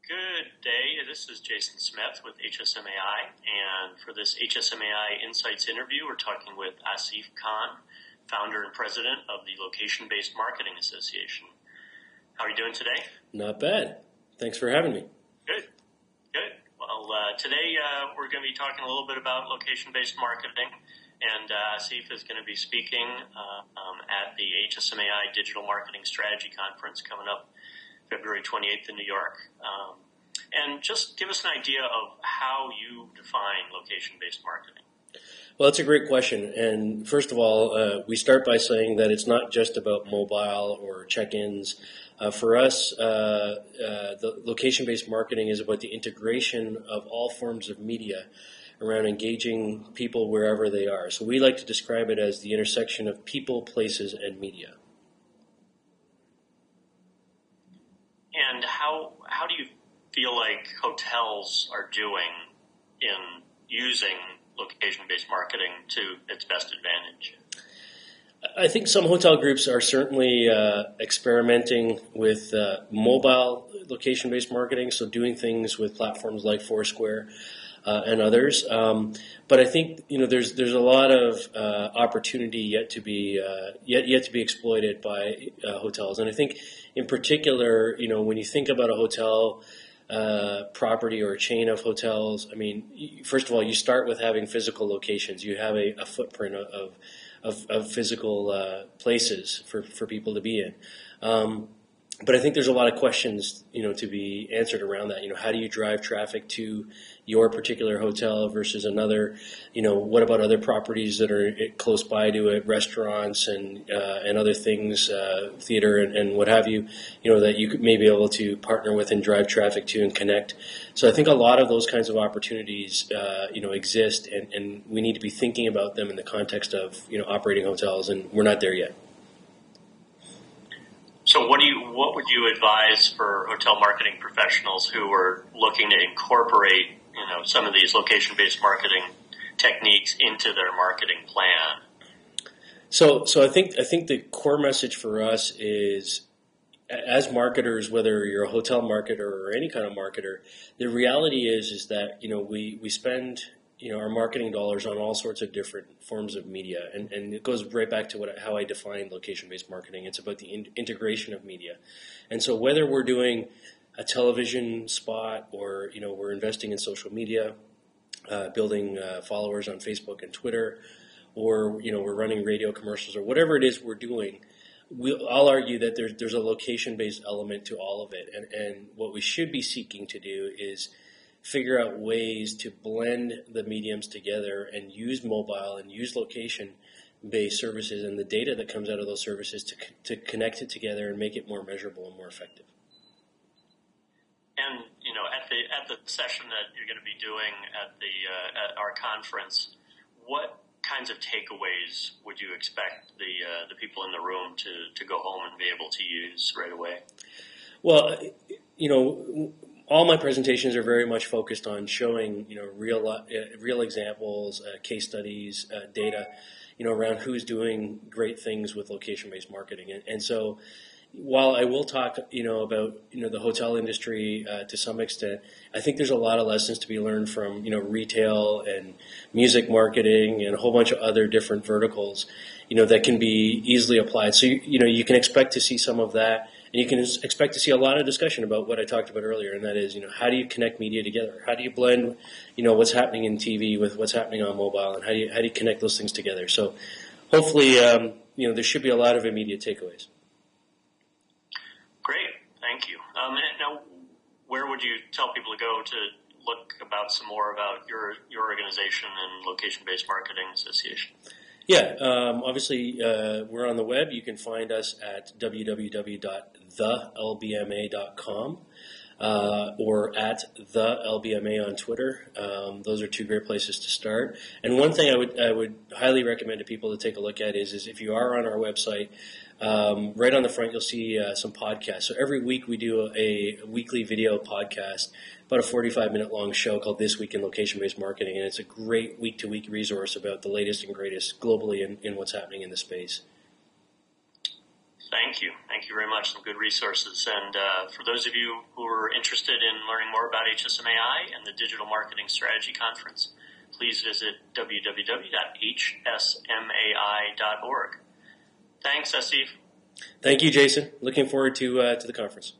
Good day. This is Jason Smith with HSMAI, and for this HSMAI Insights interview, we're talking with Asif Khan, founder and president of the Location-Based Marketing Association. How are you doing today? Not bad. Thanks for having me. Good. Well, today we're going to be talking a little bit about location-based marketing, and Asif is going to be speaking at the HSMAI Digital Marketing Strategy Conference coming up February 28th in New York. And just give us an idea of how you define location-based marketing. Well, that's a great question. And first of all, we start by saying that it's not just about mobile or check-ins. For us, the location-based marketing is about the integration of all forms of media around engaging people wherever they are. So we like to describe it as the intersection of people, places, and media. And how do you feel like hotels are doing in using location-based marketing to its best advantage? I think some hotel groups are certainly experimenting with mobile location-based marketing, so doing things with platforms like Foursquare and others. But I think there's a lot of opportunity yet to be exploited by hotels, and I think in particular, when you think about a hotel property or a chain of hotels, I mean, first of all, you start with having physical locations. You have a footprint of physical places for people to be in. But I think there's a lot of questions, to be answered around that. How do you drive traffic to your particular hotel versus another? What about other properties that are close by to it, restaurants and other things, theater and what have you, that you may be able to partner with and drive traffic to and connect. So I think a lot of those kinds of opportunities, exist, and we need to be thinking about them in the context of, operating hotels, and we're not there yet. So what would you advise for hotel marketing professionals who are looking to incorporate, some of these location-based marketing techniques into their marketing plan? So I think the core message for us is, as marketers, whether you're a hotel marketer or any kind of marketer, the reality is that we spend our marketing dollars on all sorts of different forms of media, and it goes right back to how I define location-based marketing. It's about the integration of media, and so whether we're doing a television spot or we're investing in social media, building followers on Facebook and Twitter, or we're running radio commercials or whatever it is we're doing, I'll argue that there's a location-based element to all of it, and what we should be seeking to do is figure out ways to blend the mediums together and use mobile and use location-based services and the data that comes out of those services to connect it together and make it more measurable and more effective. And at the session that you're going to be doing at our conference, what kinds of takeaways would you expect the people in the room to go home and be able to use right away? Well, all my presentations are very much focused on showing, real examples, case studies, data, around who's doing great things with location-based marketing. And so while I will talk, about, the hotel industry to some extent, I think there's a lot of lessons to be learned from, retail and music marketing and a whole bunch of other different verticals, that can be easily applied. So, you can expect to see some of that. And you can expect to see a lot of discussion about what I talked about earlier, and that is, how do you connect media together? How do you blend, what's happening in TV with what's happening on mobile, and how do you connect those things together? So, hopefully, there should be a lot of immediate takeaways. Great, thank you. Now, where would you tell people to go to look some more about your organization and Location-Based Marketing Association? Yeah, obviously, we're on the web. You can find us at www.thelbma.com or at thelbma on Twitter. Those are two great places to start. And one thing I would highly recommend to people to take a look at is if you are on our website, right on the front you'll see some podcasts. So every week we do a weekly video podcast, about a 45-minute long show called This Week in Location-Based Marketing, and it's a great week-to-week resource about the latest and greatest globally in what's happening in the space. Thank you. Thank you very much. Some good resources. And for those of you who are interested in learning more about HSMAI and the Digital Marketing Strategy Conference, please visit www.hsmai.org. Thanks, Asif. Thank you, Jason. Looking forward to the conference.